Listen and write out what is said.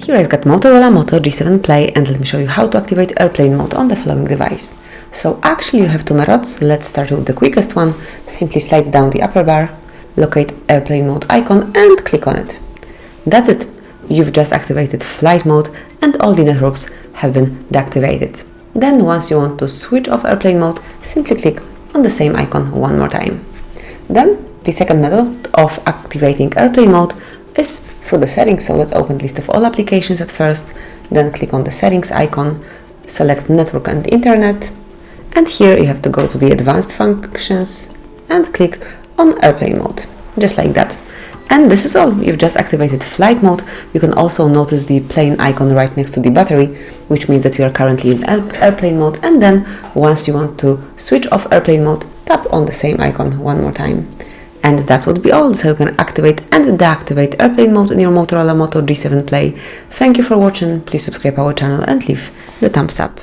Here I've got Motorola Moto G7 Play, and let me show you how to activate airplane mode on the following device. So actually you have two methods. Let's start with the quickest one. Simply slide down the upper bar, locate airplane mode icon and click on it. That's it. You've just activated flight mode and all the networks have been deactivated. Then once you want to switch off airplane mode, simply click on the same icon one more time. Then the second method of activating airplane mode is through the settings. So let's open the list of all applications at first, then click on the settings icon, select network and internet, and here you have to go to the advanced functions and click on airplane mode, just like that. And this is all. You've just activated flight mode. You can also notice the plane icon right next to the battery, which means that you are currently in airplane mode. And then once you want to switch off airplane mode, tap on the same icon one more time. And that would be all. So you can activate and deactivate airplane mode in your Motorola Moto G7 Play. Thank you for watching. Please subscribe our channel and leave the thumbs up.